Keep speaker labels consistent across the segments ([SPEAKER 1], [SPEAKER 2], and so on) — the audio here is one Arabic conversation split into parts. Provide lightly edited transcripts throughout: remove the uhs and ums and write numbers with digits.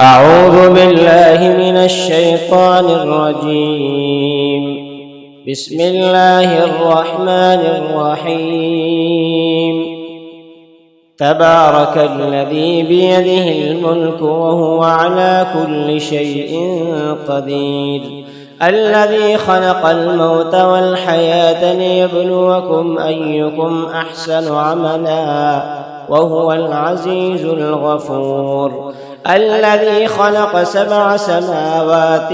[SPEAKER 1] أعوذ بالله من الشيطان الرجيم. بسم الله الرحمن الرحيم. تبارك الذي بيده الملك وهو على كل شيء قدير، الذي خلق الموت والحياة ليبلوكم أيكم أحسن عملا وهو العزيز الغفور، الذي خلق 7 سماوات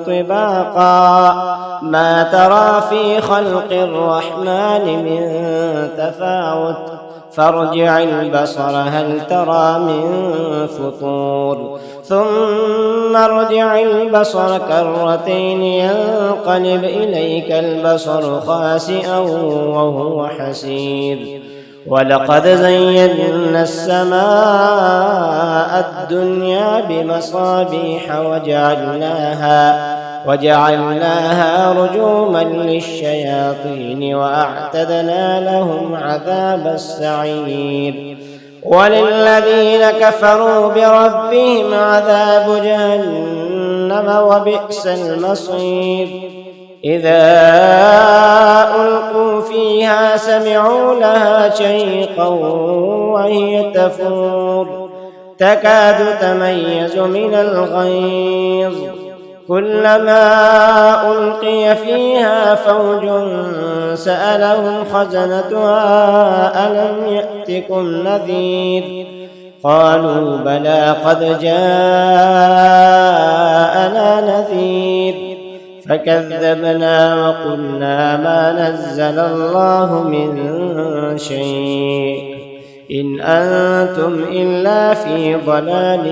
[SPEAKER 1] طباقا ما ترى في خلق الرحمن من تفاوت فارجع البصر هل ترى من فطور ثم ارجع البصر كرتين ينقلب إليك البصر خاسئا وهو حسير. ولقد زينا السماء الدنيا بمصابيح وجعلناها رجوما للشياطين وأعتدنا لهم عذاب السعير. وللذين كفروا بربهم عذاب جهنم وبئس المصير. إذا ألقوا فيها سمعوا لها شيقا وهي تفور تكاد تميز من الغيظ، كلما ألقي فيها فوج سألهم خزنتها ألم يأتكم نذير، قالوا بلى قد جاءنا نذير فكذبنا وقلنا ما نزل الله من شيء إن أنتم إلا في ضلال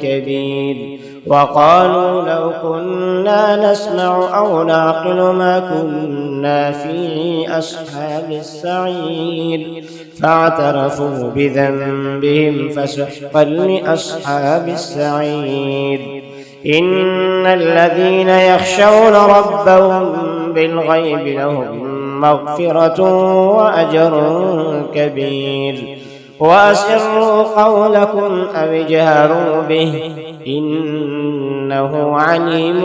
[SPEAKER 1] كبير. وقالوا لو كنا نسمع أو نعقل ما كنا في أصحاب السعير، فاعترفوا بذنبهم فسحقا لأصحاب السعير. إن الذين يخشون ربهم بالغيب لهم مغفرة وأجر كبير. وأسروا قولكم أو اجهروا به إنه عليم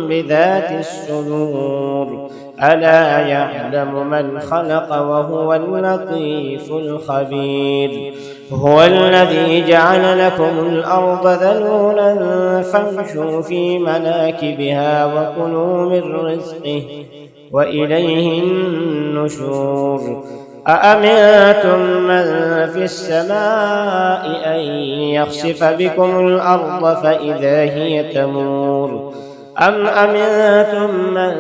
[SPEAKER 1] بذات الصدور. ألا يعلم من خلق وهو اللطيف الخبير. هو الذي جعل لكم الأرض ذلولا فامشوا في مناكبها وكلوا من رزقه وإليه النشور. أأمنتم من في السماء أن يخسف بكم الأرض فإذا هي تمور، أم أمنتم من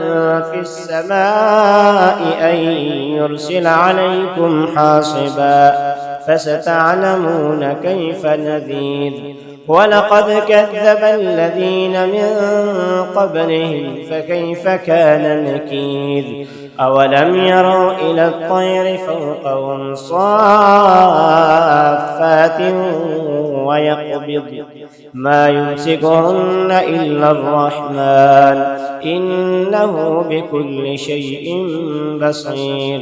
[SPEAKER 1] في السماء أن يرسل عليكم حاصبا فستعلمون كيف نذير. ولقد كذب الذين من قبلهم فكيف كان نكير. أولم يروا إلى الطير فوقهم صافات ويقبض ما يمسكهن إلا الرحمن إنه بكل شيء بصير.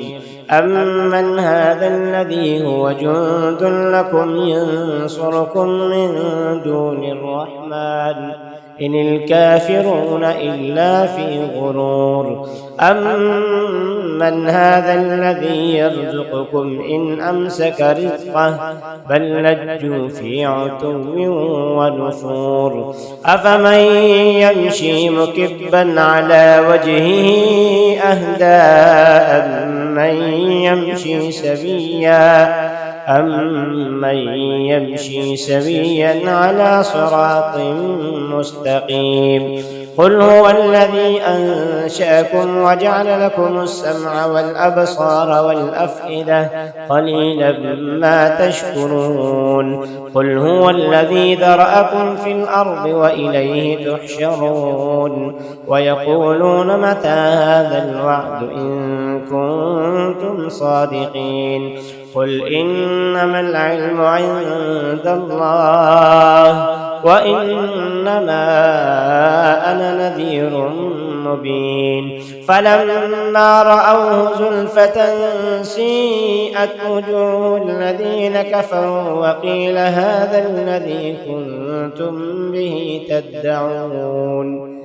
[SPEAKER 1] أمن هذا الذي هو جند لكم ينصركم من دون الرحمن إن الكافرون إلا في غرور. أمن هذا الذي يرزقكم إن أمسك رزقه بل لجوا في عتو ونفور. أفمن يمشي مكبا على وجهه أهدى أمن يمشي سويا على صراط مستقيم. قل هو الذي أنشأكم وجعل لكم السمع والأبصار والأفئدة قليلا ما تشكرون. قل هو الذي ذرأكم في الأرض وإليه تحشرون. ويقولون متى هذا الوعد إن كنتم صادقين. قل إنما العلم عند الله وإنما أنا نذير مبين. فلما رأوه زلفة سيئت وجوه الذين كفروا وقيل هذا الذي كنتم به تدعون.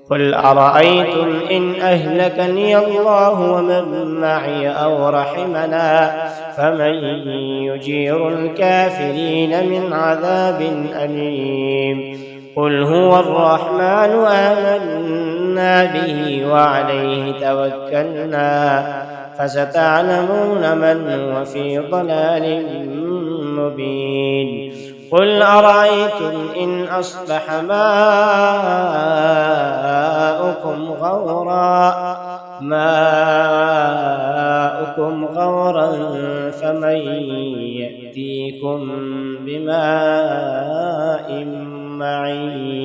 [SPEAKER 1] قل أرأيتم إن أهلكني الله ومن معي أو رحمنا فمن يجير الكافرين من عذاب أليم. قل هو الرحمن آمنا به وعليه توكلنا فستعلمون من هو في ضلال مبين. قل أرأيتم إن أصبح ماؤكم غورا فمن يأتيكم بماء معين.